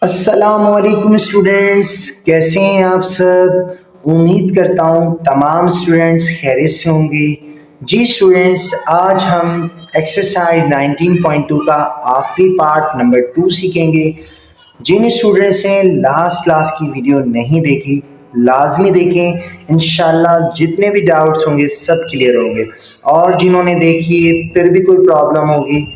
अस्सलामुअलैकुम स्टूडेंट्स, कैसे हैं आप सब। उम्मीद करता हूँ तमाम स्टूडेंट्स खैरियत से होंगे। जी स्टूडेंट्स, आज हम एक्सरसाइज 19.2 का आखिरी पार्ट नंबर 2 सीखेंगे। जिन स्टूडेंट्स ने लास्ट क्लास की वीडियो नहीं देखी लाजमी देखें, इंशाल्लाह जितने भी डाउट्स होंगे सब क्लियर होंगे। और जिन्होंने देखी फिर भी कोई प्रॉब्लम होगी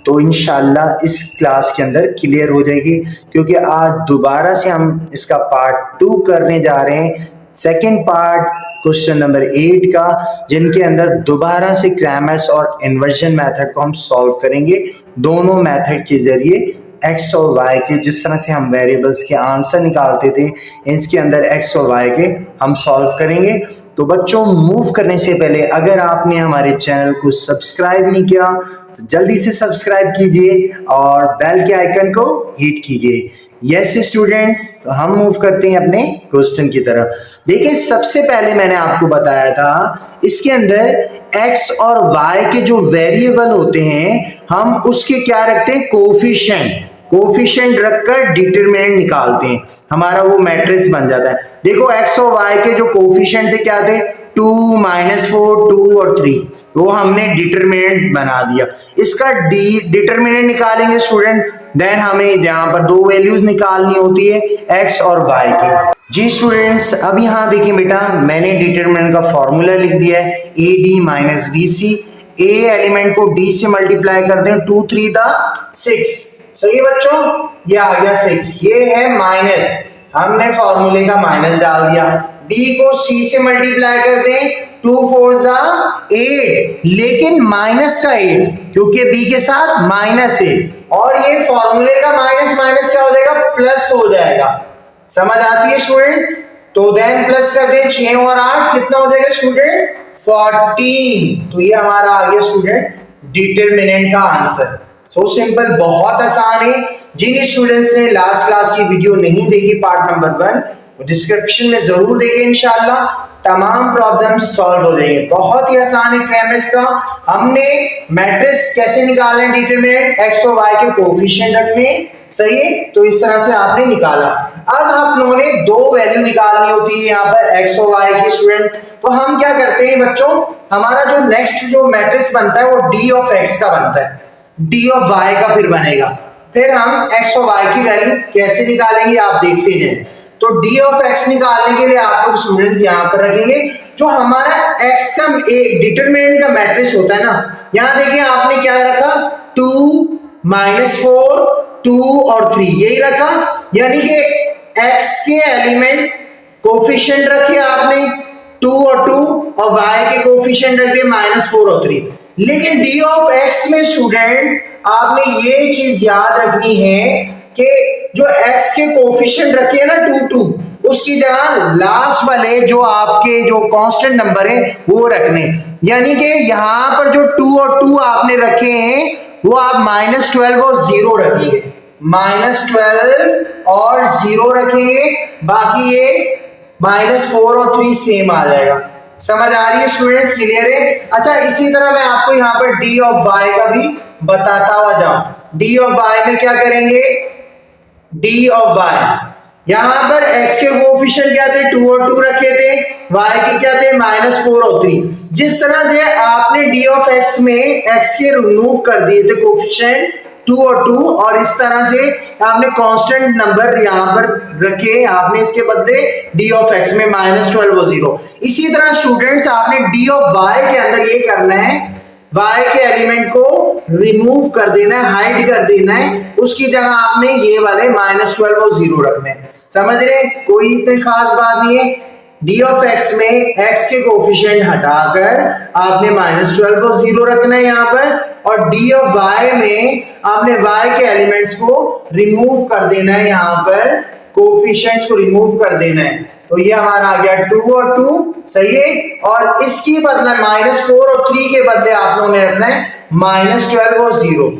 तो इंशाल्लाह इस क्लास के अंदर क्लियर हो जाएगी, क्योंकि आज दोबारा से हम इसका पार्ट 2 करने जा रहे हैं। सेकंड पार्ट क्वेश्चन नंबर 8 का, जिनके अंदर दोबारा से क्रैमर्स और इन्वर्जन मेथड को हम सॉल्व करेंगे। दोनों मेथड के जरिए एक्स और वाई के, जिस तरह से हम वेरिएबल्स के आंसर निकालते थे, इसके अंदर एक्स और वाई के हम सॉल्व करेंगे। तो बच्चों, मूव करने से पहले अगर आपने हमारे चैनल को सब्सक्राइब नहीं किया तो जल्दी से सब्सक्राइब कीजिए और बेल के आइकन को हिट कीजिए। यस स्टूडेंट्स, तो हम मूव करते हैं अपने क्वेश्चन की तरफ। देखिए, सबसे पहले मैंने आपको बताया था इसके अंदर x और y के जो वेरिएबल होते हैं हम उसके क्या रखते हैं, कोफिशिएंट रखकर डिटरमिनेंट निकालते हैं, हमारा वो मैट्रिक्स बन जाता है। देखो, x और y के जो कोफिशिएंट थे क्या थे, 2, -4, 2 और 3, वो हमने डिटरमिनेंट बना दिया। इसका डिटरमिनेंट निकालेंगे स्टूडेंट, देन हमें यहाँ पर दो वैल्यूज निकालनी होती है x और y की। जी स्टूडेंट्स, अब यहाँ देखिए बेटा, मैंने डिटरमिनेंट का फॉर्मूला लिख दिया है, AD माइनस BC। ए एलिमेंट को d से मल्टीप्लाई कर दें, 2 3 6। सही है बच्चों, ये आ गया 6, ये है माइनस, हमने फॉर्मूले का माइनस डाल दिया। d को c से मल्टीप्लाई कर दें, 2 4 8, लेकिन माइनस का 8, क्योंकि b के साथ माइनस है, और ये फॉर्मूले का माइनस माइनस क्या हो जाएगा, प्लस हो जाएगा। समझ आती है स्टूडेंट? तो देन प्लस कर दें, 6 और 8 कितना हो जाएगा स्टूडेंट, 14। तो ये हमारा आ गया स्टूडेंट डिटरमिनेंट का आंसर। सो सिंपल, बहुत आसान है। जिन स्टूडेंट्स ने लास्ट क्लास की वीडियो नहीं देखी पार्ट नंबर 1, वो डिस्क्रिप्शन में जरूर देखें, इंशाल्लाह तमाम प्रॉब्लम्स सॉल्व हो जाएंगे। बहुत ही आसान है क्रैमर्स का। हमने मैट्रिक्स कैसे निकालना है, डिटरमिनेंट, एक्स और वाई के कोएफिशिएंट रखने, सही है, तो इस तरह से आपने निकाला। अब आप लोगों ने दो वैल्यू निकालनी होती है यहाँ पर एक्स और वाई की स्टूडेंट। तो हम क्या करते हैं बच्चों, हमारा जो नेक्स्ट जो मैट्रिक्स बनता है वो डी ऑफ एक्स का बनता है, डी ऑफ वाई का फिर बनेगा। फिर हम एक्स और वाई की वैल्यू कैसे निकालेंगे आप देखते जाएं। तो डी ऑफ एक्स निकालने के लिए आप लोग स्टूडेंट यहाँ पर रखेंगे जो हमारा एक्स का डिटरमिनेंट का मैट्रिक्स होता है ना। यहाँ देखिए आपने क्या रखा, 2 -4 2 और 3, यही रखा, यानी कि एक्स के एलिमेंट कोफिशिएंट रखे आपने 2 और 2, और वाई के कोफिशिएंट रखे -4 और 3। लेकिन डी ऑफ एक्स में स्टूडेंट आपने ये चीज याद रखनी है कि जो x के कोफिशिएंट रखे हैं ना 2 2, उसकी जगह लास्ट वाले जो आपके जो कांस्टेंट नंबर है वो रखने। यानी कि यहाँ पर जो 2 और 2 आपने रखे हैं वो आप -12 और 0 रखेंगे, -12 और 0 रखेंगे, बाकी ये -4 और 3 सेम आ जाएगा। समझ आ रही है स्टूडेंट्स, क्लियर है? अच्छा, इसी तरह मैं आपको यहाँ पर डी ऑफ वाई का भी बताता हुआ जाऊं। डी ऑफ वाई में क्या करेंगे, डी ऑफ वाई, यहां पर x के कोएफिशिएंट क्या थे, 2 और 2 रखे थे, y के क्या थे, -4 और 3। जिस तरह से आपने डी ऑफ x में x के रिमूव कर दिए थे कोएफिशिएंट 2 और 2, और इस तरह से आपने कांस्टेंट नंबर यहां पर रखे, आपने इसके बदले डी ऑफ x में -12 और 0। इसी तरह स्टूडेंट्स आपने डी ऑफ y के अंदर ये करना है, y के एलिमेंट को रिमूव कर देना है, हाइड कर देना है, उसकी जगह आपने ये वाले -12 और 0 रखने हैं। समझ रहे, कोई इतनी खास बात नहीं है। डी ऑफ एक्स में x के कोफिशिएंट हटाकर आपने -12 और 0 रखना है यहाँ पर, और डी ऑफ y में आपने y के एलिमेंट्स को रिमूव कर देना है, यहाँ पर कोफिशिएंट्स को रिमूव कर देना है। तो ये हमारा आ गया 2 और 2, सही है। और इसकी बदला -4 और 3 के बदले आप लोगों ने रखना है -12 और 0,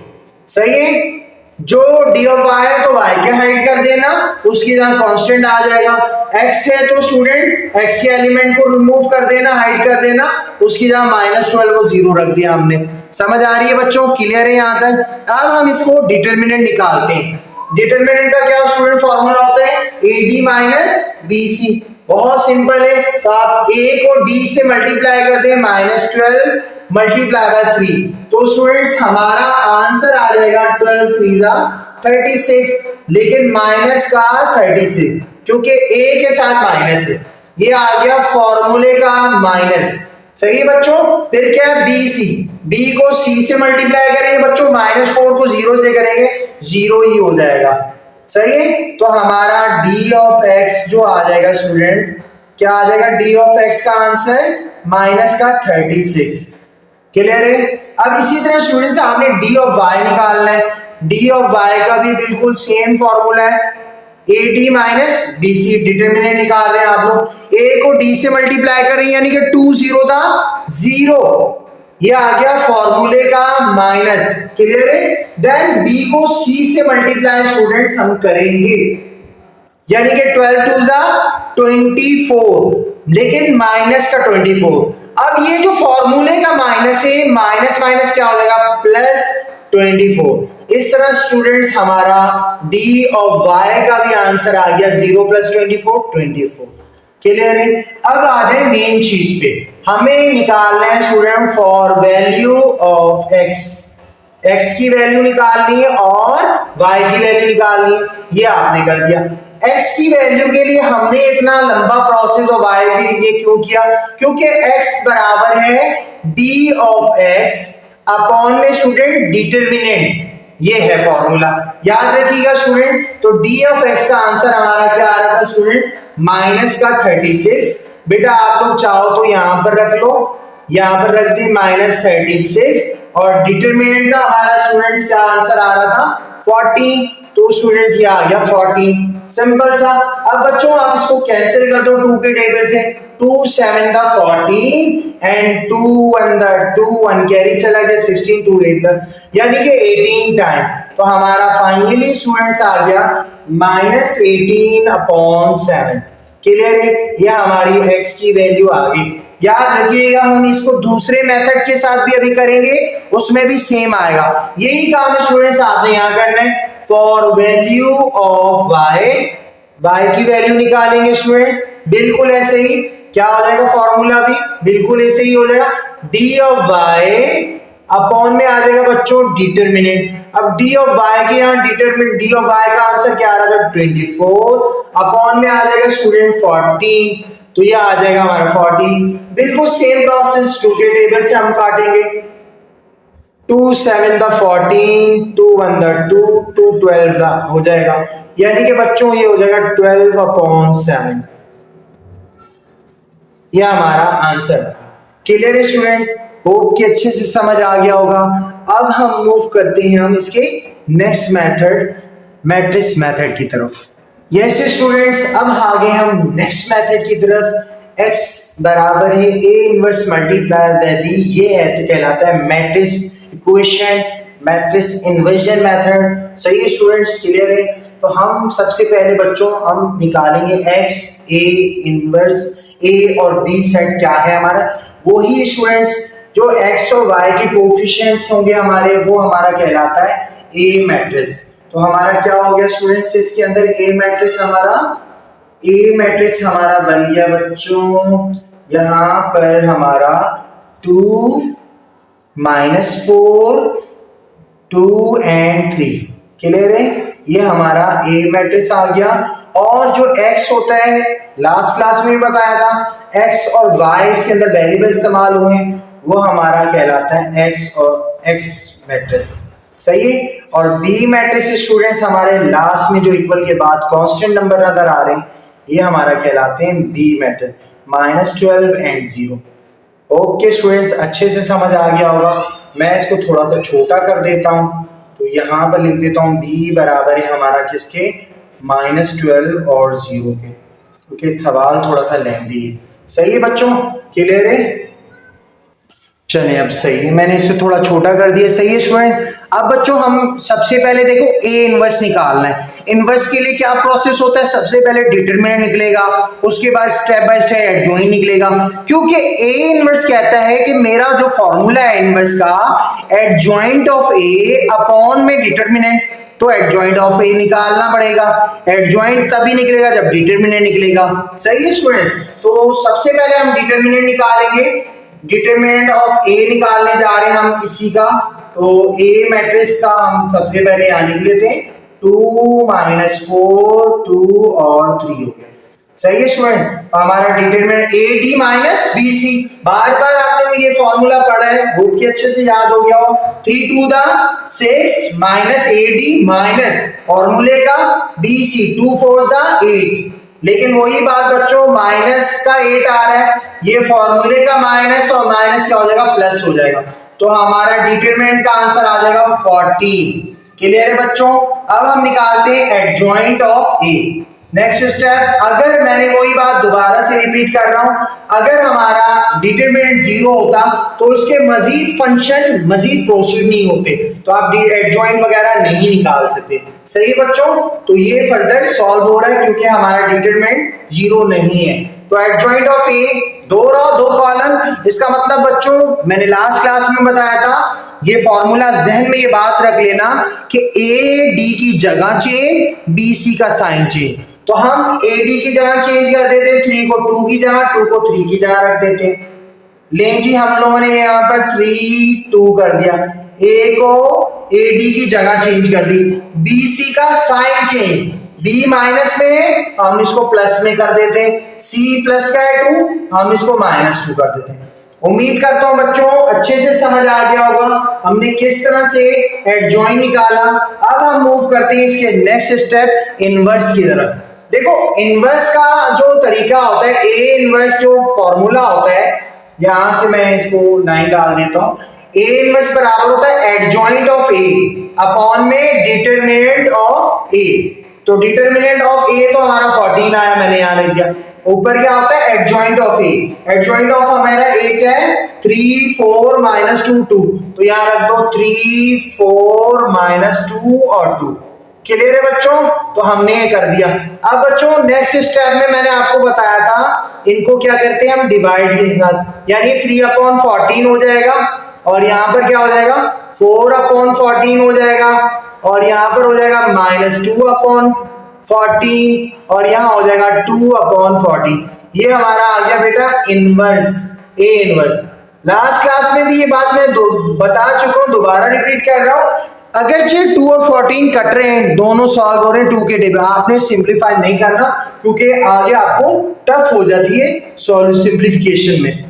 सही है। जो डी ऑफ वाई है तो y के हाइड कर देना, उसकी जगह कांस्टेंट आ जाएगा। x है तो स्टूडेंट x के एलिमेंट को रिमूव कर देना, हाइड कर देना, उसकी जगह -12 और 0 रख दिया हमने। समझ आ रही है बच्चों, क्लियर है यहाँ तक? अब हम इसको डिटरमिनेंट निकालते हैं। डिटरमिनेंट का क्या स्टूडेंट फॉर्मूला होता है, AD माइनस BC। बहुत सिंपल है, तो आप A को D से मल्टीप्लाई कर दें, -12 मल्टीप्लाई बाय 3, तो स्टूडेंट्स हमारा आंसर आ जाएगा 12 3 36, लेकिन माइनस का 36, क्योंकि A के साथ माइनस है, ये आ गया फॉर्मूले का माइनस। सही है बच्चों। फिर क्या है, BC, B को C से मल्टीप्लाई करेंगे बच्चों, -4 को 0 से करेंगे, 0 ही हो जाएगा। सही है, तो हमारा D ऑफ x जो आ जाएगा स्टूडेंट्स, क्या आ जाएगा, D ऑफ x का आंसर माइनस का 36। क्लियर है। अब इसी तरह स्टूडेंट्स आपने D ऑफ y निकालना है। D ऑफ y का भी बिल्कुल सेम फॉर्मूला है, AD माइनस BC। डिटरमिनेंट निकाल रहे हैं आप लोग, A को D से मल्टीप्लाई कर रहे हैं, यानी कि 2 0 था 0, ये आ गया फॉर्मूले का माइनस। क्लियर है। देन B को C से मल्टीप्लाई स्टूडेंट्स हम करेंगे, यानी कि 12 2 24, लेकिन माइनस का 24। अब ये जो फॉर्मूले का माइनस है, माइनस माइनस क्या हो जाएगा, प्लस 24। इस तरह स्टूडेंट्स हमारा D ऑफ y का भी आंसर आ गया 0 + 24 24। क्लियर है। अब आ जाए मेन चीज पे, हमें निकालना है student for value of x की वैल्यू निकालनी है और y की वैल्यू निकालनी है। ये आपने कर दिया। x की वैल्यू के लिए हमने इतना लंबा प्रोसेस और y के लिए क्यों किया, क्योंकि x बराबर है d ऑफ x अपॉन में स्टूडेंट डिटरमिनेंट, ये है फॉर्मूला, याद रखिएगा स्टूडेंट। तो d ऑफ x का आंसर हमारा क्या आ रहा था स्टूडेंट, माइनस का 36। बेटा आप लोग चाहो तो यहां पर रख लो, यहां पर रख दी -36, और डिटरमिनेंट का हमारा स्टूडेंट्स क्या आंसर आ रहा था 14, तो स्टूडेंट्स ये आ गया 14। सिंपल सा। अब बच्चों आप इसको कैंसिल कर दो 2 के टेबल से, 2 7 14 एंड 2 1 2 1 कैरी चला गया, 16 2 8, यानी कि 18 टाइम। तो हमारा फाइनली स्टूडेंट्स आ गया -18/7। क्लियर है। ये हमारी x की वैल्यू आ गई। याद रखिएगा हम इसको दूसरे मेथड के साथ भी अभी करेंगे, उसमें भी सेम आएगा। यही काम स्टूडेंट्स आपने यहां करना है, फॉर वैल्यू ऑफ y की वैल्यू निकालेंगे स्टूडेंट्स, बिल्कुल ऐसे ही। क्या हो जाएगा फॉर्मूला भी बिल्कुल ऐसे ही हो जाएगा, d ऑफ y अपॉन में आ जाएगा बच्चों डिटरमिनेंट। अब d ऑफ y के यहाँ डिटरमिनेंट, d ऑफ y का आंसर क्या आ रहा था 24, अपॉन में आ जाएगा स्टूडेंट 14, तो ये आ जाएगा हमारा 14। बिल्कुल सेम प्रोसेस 2 के टेबल से हम काटेंगे, 2 7 14, 2 1 2, 2 12 हो जाएगा, यानी कि बच्चों ये हो जाएगा 12/7। ये हमारा आंसर। क्लियर है स्टूडेंट्स, होप कि अच्छे से समझ आ गया होगा। अब हम मूव करते हैं हम इसके नेक्स्ट मेथड, मैट्रिक्स मेथड की तरफ। यस स्टूडेंट्स, अब आ गए हम नेक्स्ट मेथड की तरफ। x बराबर है a inverse multiply by b, ये है तो कहलाता है matrix equation, matrix inversion method. सही है स्टूडेंट्स, क्लियर है। तो हम सबसे पहले बच्चों हम निकालेंगे x, a इनवर्स a और b सेट क्या है हमारा, वही स्टूडेंट्स जो x और y के कोफिशिएंट्स होंगे हमारे, वो हमारा कहलाता है a मैट्रिक्स। तो हमारा क्या हो गया स्टूडेंट्स, इसके अंदर a मैट्रिक्स हमारा बन गया बच्चों, यहां पर हमारा 2 -4 2 एंड 3। क्लियर है, ये हमारा a मैट्रिक्स आ गया। और जो x होता है, लास्ट क्लास में बताया था, x और y इसके अंदर वेरिएबल इस्तेमाल हुए हैं, वो हमारा कहलाता है x और x मैट्रिक्स। सही है। और b मैट्रिक्स स्टूडेंट्स हमारे लास्ट में जो इक्वल के बाद कांस्टेंट नंबर नजर आ रहे हैं, ये हमारा कहलाते हैं b matrix, -12 and 0। Okay students, अच्छे से समझ आ गया होगा। मैं इसको थोड़ा सा छोटा कर देता हूं, तो यहां पर लिख देता हूं b बराबर है हमारा किसके, -12 और 0 के, क्योंकि सवाल थोड़ा सा लेंथी है। सही है बच्चों, क्लियर है। चलिए अब सही है, मैंने इसे थोड़ा छोटा कर दिया। सही है स्टूडेंट। अब बच्चों हम सबसे पहले देखो a इनवर्स निकालना है। इनवर्स के लिए क्या प्रोसेस होता है, सबसे पहले डिटरमिनेंट निकलेगा, उसके बाद स्टेप बाय स्टेप एडजॉइन निकलेगा, क्योंकि a इनवर्स कहता है कि मेरा जो फॉर्मूला है इनवर्स का, एडजॉइंट ऑफ a अपॉन में डिटरमिनेंट, तो एडजॉइंट ऑफ ए निकालना पड़ेगा। एडजॉइंट तभी निकलेगा जब डिटरमिनेंट निकलेगा। सही है स्टूडेंट? तो सबसे पहले हम डिटरमिनेंट निकालेंगे। डिटरमिनेंट ऑफ ए निकालने जा रहे हैं हम इसी का। तो ए मैट्रिक्स का हम सबसे पहले यहाँ लिख लेते हैं, 2 - 4 2 और 3 हो गया। सही है स्टूडेंट? हमारा determinant A D minus B C, बार बार आपने ये फॉर्मूला पढ़ा है, होप कि अच्छे से याद हो गया हो। 3 2 6 माइनस ए डी माइनस फॉर्मूले का बी सी, 2 4 8। लेकिन वही बात बच्चों, माइनस का 8 आ रहा है, ये फॉर्मूले का माइनस और माइनस क्या हो जाएगा, प्लस हो जाएगा। तो हमारा डिटरमिनेंट का आंसर आ जाएगा 14। क्लियर है बच्चों? अब हम निकालते हैं adjoint of A. Next step, अगर मैंने वही बात दोबारा से रिपीट कर रहा हूं, अगर हमारा डिटरमिनेंट 0 होता तो इसके मजीद फंक्शन मजीद प्रोसीड नहीं होते, तो आप एडजॉइंट वगैरह नहीं निकाल सकते। सही बच्चों? तो ये फर्दर सॉल्व हो रहा है क्योंकि हमारा डिटरमिनेंट 0 नहीं है। तो adjoint of A, 2 row 2 column. इसका मतलब बच्चों मैंने लास्ट क्लास में बताया था, ये फॉर्मूला जहन में ये बात रख लेना कि ए डी की जगह चेंज, बी सी का साइन चेंज। तो हम ए डी की जगह चेंज कर देते हैं, 3 को 2 की जगह, 2 को 3 की जगह रख देते हैं। लेकिन जी हम लोगों ने यहाँ पर 3 2 कर दिया, ए को ए डी की जगह चेंज कर दी, बी सी का साइन चेंज, बी माइनस में है हम इसको प्लस में कर देते हैं, सी प्लस का है 2 हम इसको -2 कर देते हैं। उम्मीद करता हूं बच्चों अच्छे से समझ आ गया होगा हमने किस तरह से एडजॉइंट निकाला। अब हम मूव करते हैं इसके नेक्स्ट स्टेप, इनवर्स की तरफ। देखो इनवर्स का जो तरीका होता है, ए इनवर्स जो फॉर्मूला होता है, यहां से मैं इसको 9 डाल देता हूं। ए इनवर्स बराबर होता है एडजॉइंट ऑफ ए अपॉन में डिटरमिनेंट ऑफ ए। तो डिटरमिनेंट ऑफ ए तो हमारा 14 आया, मैंने यहां लिख दिया। ऊपर क्या होता है adjoint of A. Adjoint of हमारा ए क्या है, 3 4 -2 2। तो यहां रख दो 3 4 -2 और 2। क्लियर है बच्चों? तो हमने ये कर दिया। अब बच्चों नेक्स्ट स्टेप में मैंने आपको बताया था, इनको क्या करते हैं हम डिवाइड के साथ, यानी 3/14 हो जाएगा और यहां पर क्या हो जाएगा 4/14 हो जाएगा और यहां पर हो जाएगा -2/14 और यहां हो जाएगा 2/14। ये हमारा आ गया बेटा inverse, A inverse. Last class में भी ये बात मैं बता चुका हूं, दोबारा रिपीट कर रहा हूं। अगर जे 2 और 14 कट रहे हैं, दोनों सॉल्व हो रहे हैं 2 के टेबल, आपने सिंपलीफाई नहीं करना क्योंकि आगे आपको टफ हो जाती है सिंपलीफिकेशन में।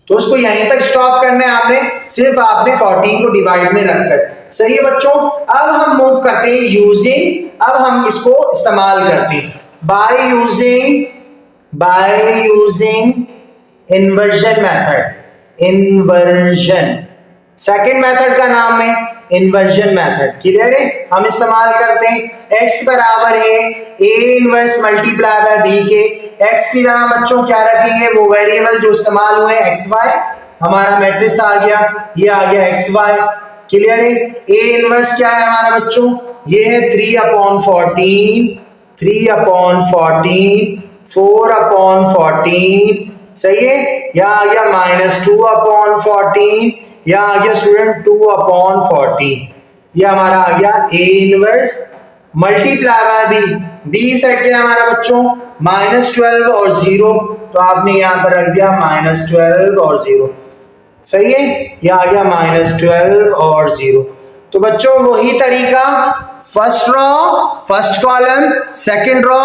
तो उसको यहीं तक स्टॉप करना है आपने, सिर्फ आपने 14 को डिवाइड में रखकर। सही है बच्चों? अब हम मूव करते हैं यूजिंग, अब हम इसको इस्तेमाल करते हैं by using inversion method. Inversion second method का नाम है इन्वर्जन मेथड। क्लियर है? हम इस्तेमाल करते हैं x बराबर है a inverse multiply by b के। x की जगह बच्चों क्या रखेंगे, वो वेरिएबल जो इस्तेमाल हुए xy, हमारा मैट्रिक्स आ गया, ये आ गया xy। क्लियर है? a इनवर्स क्या है हमारा बच्चों, ये है 3/14 4/14। सही है? यहां आ गया -2/14, यहां आ गया स्टूडेंट 2/14। ये हमारा आ गया a inverse multiply by b। b set किया हमारा बच्चों -12 और 0, तो आपने यहां पर रख दिया -12 और 0। सही है? ये आ गया -12 और 0। तो बच्चों वही तरीका, first row first column, second row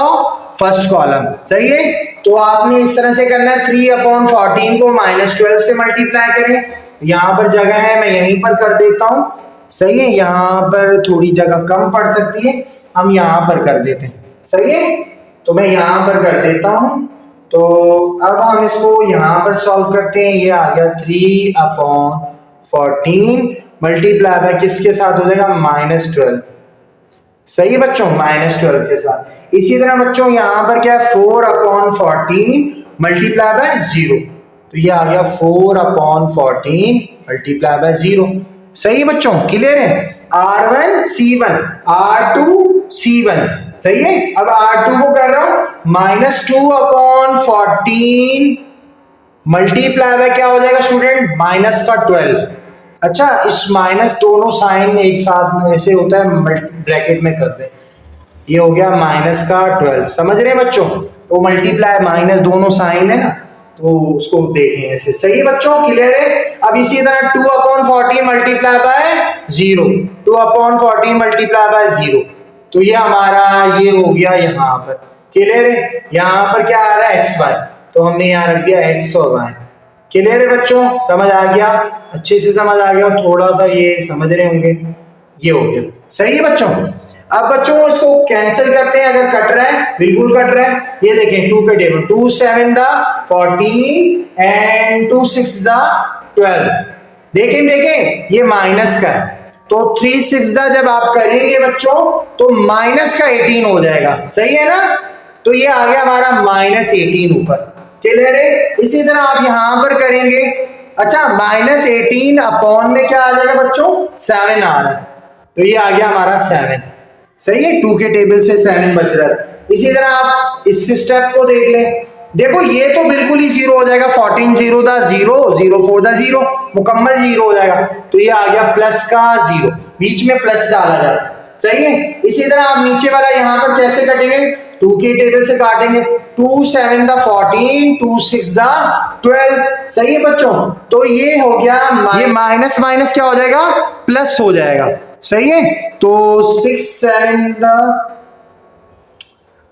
first column. सही है? तो आपने इस तरह से करना है, 3/14 को -12 से मल्टीप्लाई करें। यहां पर जगह है, मैं यहीं पर कर देता हूं। सही है? यहां पर थोड़ी जगह कम पड़ सकती है, हम यहां पर कर देते हैं। सही है? तो मैं यहां पर कर देता हूं। तो अब हम इसको यहां पर सॉल्व करते हैं। ये आ गया 3/14 मल्टीप्लाई बाय किसके साथ हो जाएगा, -12। सही है बच्चों? -12 के साथ। इसी तरह बच्चों यहां पर क्या है, 4/14 मल्टीप्लाई बाय 0, तो ये आ गया 4/14 मल्टीप्लाई बाय 0। सही बच्चों? क्लियर है? R1 C1 R2 C1। सही है? अब R2 को कर रहा हूं -2/14 मल्टीप्लाई बाय क्या हो जाएगा स्टूडेंट, -12। अच्छा, इस माइनस दोनों साइन एक साथ में ऐसे होता है, ब्रैकेट में कर दें, ये हो गया माइनस का 12, समझ रहे हैं बच्चों? तो मल्टीप्लाई माइनस दोनों साइन है ना, तो उसको देखें ऐसे, सही है बच्चों, क्लियर है? अब इसी तरह 2/14 मल्टीप्लाई बाय 0, 2/14 मल्टीप्लाई बाय 0, तो ये हमारा ये हो गया यहाँ पर, क्लियर है? यहाँ पर क्या आ रहा है एक्स वाई, तो हमने यहाँ रख दिया एक्स और वाई, क्लियर है बच्चों? समझ आ गया? अच्छे से समझ आ गया? थोड़ा सा ये समझ रहे होंगे, ये हो गया, सही है बच्चों? अब बच्चों इसको कैंसिल करते हैं, अगर कट रहा है, बिल्कुल कट रहा है, ये देखें 2 के टेबल, 2 7 दा 14 एंड 2 6 दा 12, देखें ये माइनस का है, तो 3 6 दा जब आप करेंगे बच्चों तो माइनस का 18 हो जाएगा, सही है ना? तो ये आ गया हमारा -18 ऊपर, क्लियर है? इसी तरह आप यहां पर करेंगे, अच्छा -18 अपॉन में क्या आ जाएगा बच्चों, 7 आ रहा है, तो ये आ गया हमारा 7, सही है? 2 के टेबल से 7 बच रहा है। इसी तरह आप इस स्टेप को देख लें, देखो ये तो बिल्कुल ही जीरो हो जाएगा, 14 0 दा 0, 0 4 दा 0, मुकम्मल जीरो हो जाएगा, तो ये आ गया प्लस का 0, बीच में प्लस डाला जाता है, सही है? इसी तरह आप नीचे वाला यहां पर कैसे काटेंगे, 2 के टेबल से काटेंगे, 2 7 दा 14, 2 6 दा 12, सही है बच्चों? तो ये हो गया, ये माइनस माइनस क्या हो जाएगा, प्लस हो जाएगा, सही है? तो 6 7 दा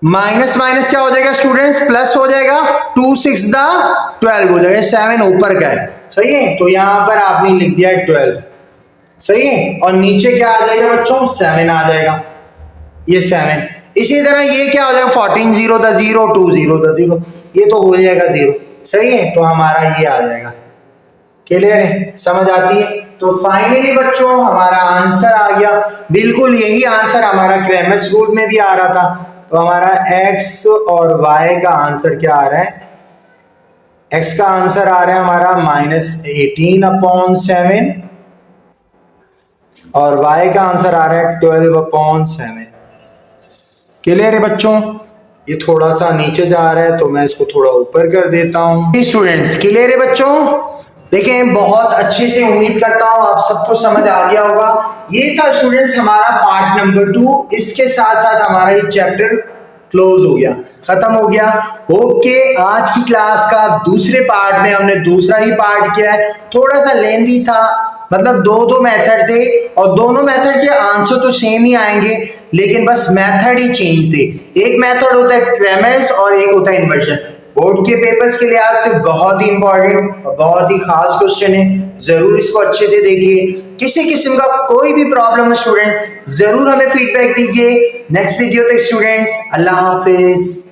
माइनस माइनस क्या हो जाएगा स्टूडेंट्स, प्लस हो जाएगा, 2 6 दा 12 हो जाएगा, 7 ऊपर का है, सही है? तो यहां पर आपने लिख दिया 12, सही है? और नीचे क्या आ जाएगा बच्चों, 7 आ जाएगा, ये 7। इसी तरह ये क्या हो जाएगा, 14 0 दा 0, 2 0 दा 0, ये तो हो जाएगा 0, सही है? तो हमारा ये आ जाएगा, क्लियर है? समझ आती है? तो फाइनली बच्चों हमारा आंसर आ गया, बिल्कुल यही आंसर हमारा क्रैमर्स रूल में भी आ रहा था, तो हमारा x और y का आंसर क्या आ रहा है, x का आंसर आ रहा है हमारा -18/7 और y का आंसर आ रहा है 12/7, क्लियर है बच्चों? ये थोड़ा सा नीचे जा रहा है तो मैं इसको थोड़ा ऊपर कर देता हूं। स्टूडेंट्स क्लियर है बच्चों? देखें बहुत अच्छे से, उम्मीद करता हूं आप सबको समझ आ गया होगा। ये था स्टूडेंट्स हमारा पार्ट नंबर 2, इसके साथ साथ हमारा ये चैप्टर क्लोज हो गया, खत्म हो गया। होप के आज की क्लास का दूसरे पार्ट में हमने दूसरा ही पार्ट किया है, थोड़ा सा लेंथी था, मतलब दो मेथड थे और दोनों मेथड के आंसर तो सेम ही आएंगे, लेकिन बस मेथड ही चेंज थे। एक मेथड होता है क्रैमर्स और एक होता है इन्वर्जन। बोर्ड के पेपर्स के लिहाज से बहुत ही इंपॉर्टेंट और बहुत ही खास क्वेश्चन है, जरूर इसको अच्छे से देखिए। किसी किस्म का कोई भी प्रॉब्लम है स्टूडेंट, जरूर हमें फीडबैक दीजिए। नेक्स्ट वीडियो तक स्टूडेंट्स, अल्लाह हाफिज।